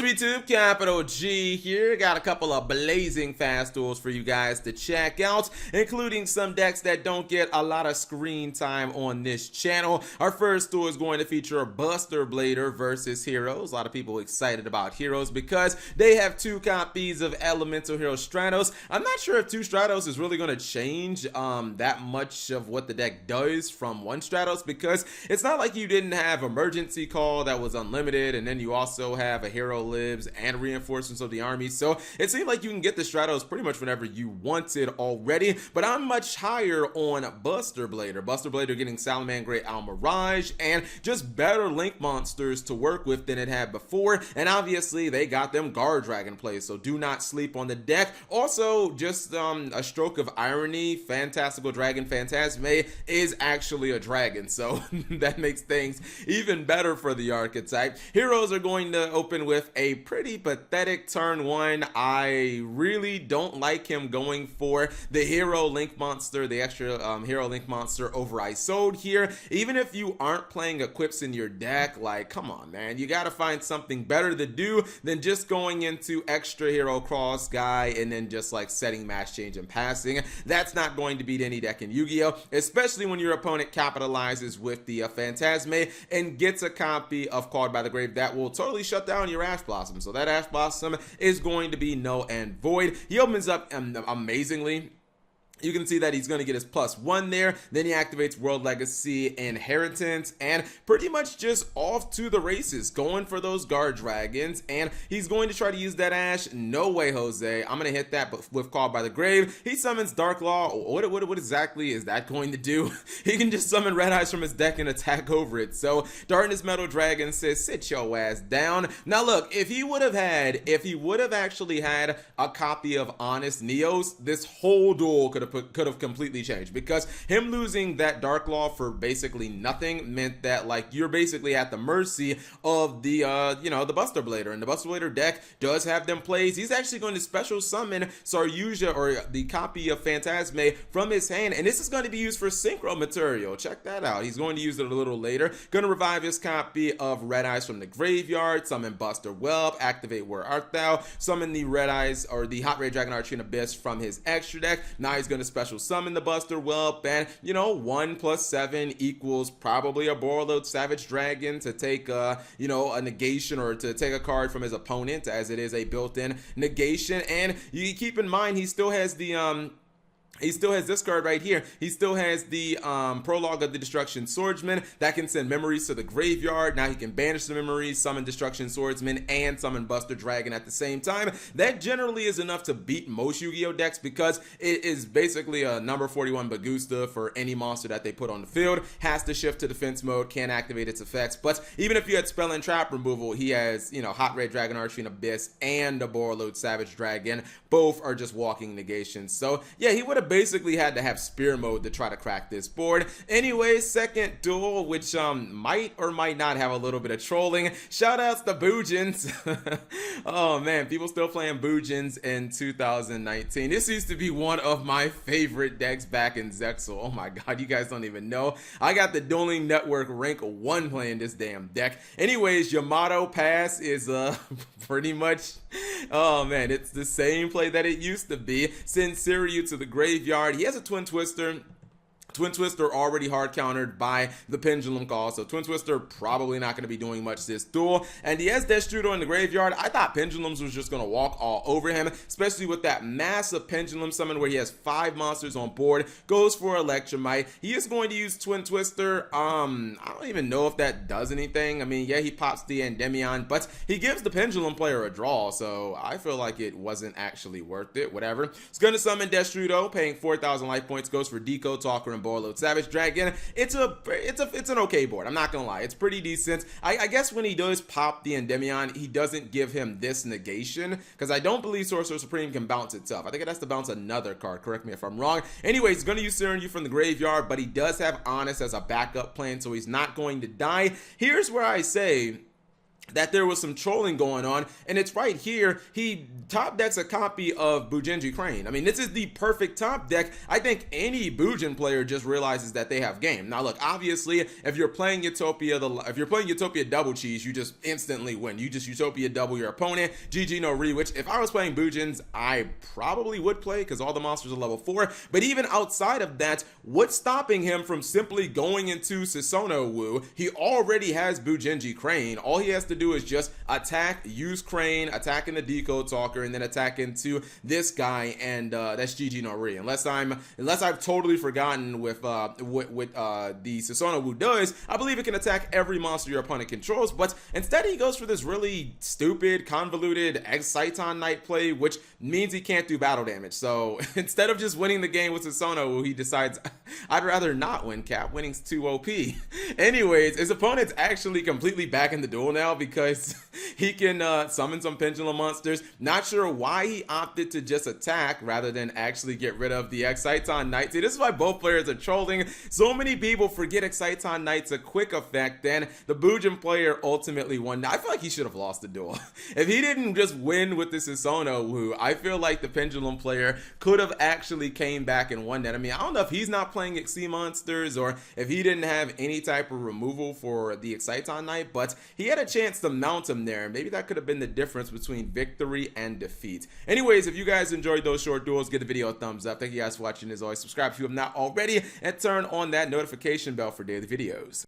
What's up YouTube, Capital G here. Got a couple of blazing fast duels for you guys to check out, including some decks that don't get a lot of screen time on this channel. Our first duel is going to feature Buster Blader versus Heroes. A lot of people excited about Heroes because they have two copies of Elemental Hero Stratos. I'm not sure if two Stratos is really going to change that much of what the deck does from one Stratos, because it's not like you didn't have Emergency Call that was unlimited, and then you also have a Hero Lives and Reinforcements of the Army. So it seemed like you can get the Stratos pretty much whenever you wanted already, but I'm much higher on Buster Blader. Buster Blader getting Salamangreat Almirage and just better Link monsters to work with than it had before, and obviously they got them Guard Dragon plays, so do not sleep on the deck. Also, just a stroke of irony, Fantastical Dragon Phantasme is actually a dragon, so that makes things even better for the archetype. Heroes are going to open with a pretty pathetic turn one. I really don't like him going for the Hero Link monster, the extra Hero Link monster over Isolde here. Even if you aren't playing equips in your deck, like, come on, man, you gotta find something better to do than just going into extra Hero Cross guy and then just like setting Mass Change and passing. That's not going to beat any deck in Yu-Gi-Oh!, especially when your opponent capitalizes with the Phantasme and gets a copy of Called by the Grave that will totally shut down your Ash Blossom. So that Ash Blossom is going to be null and void. He opens up amazingly. You can see that he's going to get his +1 there. Then he activates World Legacy Inheritance and pretty much just off to the races, going for those Guard Dragons. And he's going to try to use that Ash. No way, Jose. I'm going to hit that with Called by the Grave. He summons Dark Law. What exactly is that going to do? He can just summon Red Eyes from his deck and attack over it. So Darkness Metal Dragon says, sit your ass down. Now look, if he would have actually had a copy of Honest Neos, this whole duel could have completely changed, because him losing that Dark Law for basically nothing meant that like you're basically at the mercy of the the Buster Blader, and the Buster Blader deck does have them plays. He's actually going to special summon Saryuja, or the copy of Phantasme, from his hand, and this is going to be used for Synchro material. Check that out. He's going to use it a little later. Going to revive his copy of Red Eyes from the graveyard, summon Buster Whelp, activate Where Art Thou, summon the Red Eyes or the Hot Ray Dragon Archene Abyss from his extra deck. Now he's going to special summon the Buster Whelp, and 1 + 7 equals probably a Borreload Savage Dragon to take a negation, or to take a card from his opponent, as it is a built-in negation. And you keep in mind he still has this card right here. He still has the Prologue of the Destruction Swordsman that can send memories to the graveyard. Now he can banish the memories, summon Destruction Swordsman, and summon Buster Dragon at the same time. That generally is enough to beat most Yu-Gi-Oh! Decks, because it is basically a number 41 Bagusta for any monster that they put on the field. Has to shift to defense mode, can't activate its effects. But even if you had Spell and Trap removal, he has, Hot Red Dragon Archene Abyss and a Borreload Savage Dragon. Both are just walking negations. So yeah, he would have basically had to have Spear mode to try to crack this board. Anyway, second duel, which might or might not have a little bit of trolling. Shoutouts to Boojins. Oh man, people still playing Boojins in 2019. This used to be one of my favorite decks back in Zexal. Oh my god, you guys don't even know. I got the Dueling Network rank 1 playing this damn deck. Anyways, Yamato Pass is pretty much, oh man, it's the same play that it used to be. Send Siryu to the graveyard. He has a Twin Twister. Twin Twister already hard countered by the Pendulum Call, so Twin Twister probably not going to be doing much this duel. And he has Destrudo in the graveyard. I thought Pendulums was just going to walk all over him, especially with that massive Pendulum summon where he has 5 monsters on board. Goes for Electromite. He is going to use Twin Twister. I don't even know if that does anything. I mean, yeah, he pops the Endymion, but he gives the Pendulum player a draw, so I feel like it wasn't actually worth it. Whatever. He's going to summon Destrudo, paying 4,000 life points. Goes for Decode Talker and Borreload Savage Dragon. It's an okay board. I'm not gonna lie, it's pretty decent. I guess when he does pop the Endymion, he doesn't give him this negation, because I don't believe Sorcerer Supreme can bounce itself. I think it has to bounce another card. Correct me if I'm wrong. Anyways, he's gonna use Siryu from the graveyard, but he does have Honest as a backup plan, so he's not going to die. Here's where I say that there was some trolling going on, and it's right here. He top decks a copy of Bujinji Crane. I mean, this is the perfect top deck. I think any Bujin player just realizes that they have game. Now, look, obviously, if you're playing Utopia, double cheese, you just instantly win. You just Utopia double your opponent. GG no re, which if I was playing Bujins, I probably would play because all the monsters are level 4. But even outside of that, what's stopping him from simply going into Susanoo Wu? He already has Bujinji Crane. All he has to do is just attack, use Crane, attack in the Decode Talker, and then attack into this guy, and that's GG no re. Unless I've totally forgotten with the Susanoo Wu does, I believe it can attack every monster your opponent controls, but instead he goes for this really stupid, convoluted Exciton Knight play, which means he can't do battle damage. So instead of just winning the game with Susanoo Wu, he decides, I'd rather not win, Cap. Winning's too OP. Anyways, his opponent's actually completely back in the duel now because he can summon some Pendulum monsters. Not sure why he opted to just attack rather than actually get rid of the Exciton Knight. See, this is why both players are trolling. So many people forget Exciton Knight's a quick effect, then the Bujin player ultimately won. Now, I feel like he should have lost the duel. If he didn't just win with the Susanoo Wu, I feel like the Pendulum player could have actually came back and won that. I mean, I don't know if he's not playing Xyz monsters or if he didn't have any type of removal for the Exciton Knight, but he had a chance to mount him there. Maybe that could have been the difference between victory and defeat. Anyways, if you guys enjoyed those short duels, give the video a thumbs up. Thank you guys for watching. As always, subscribe if you have not already, and turn on that notification bell for daily videos.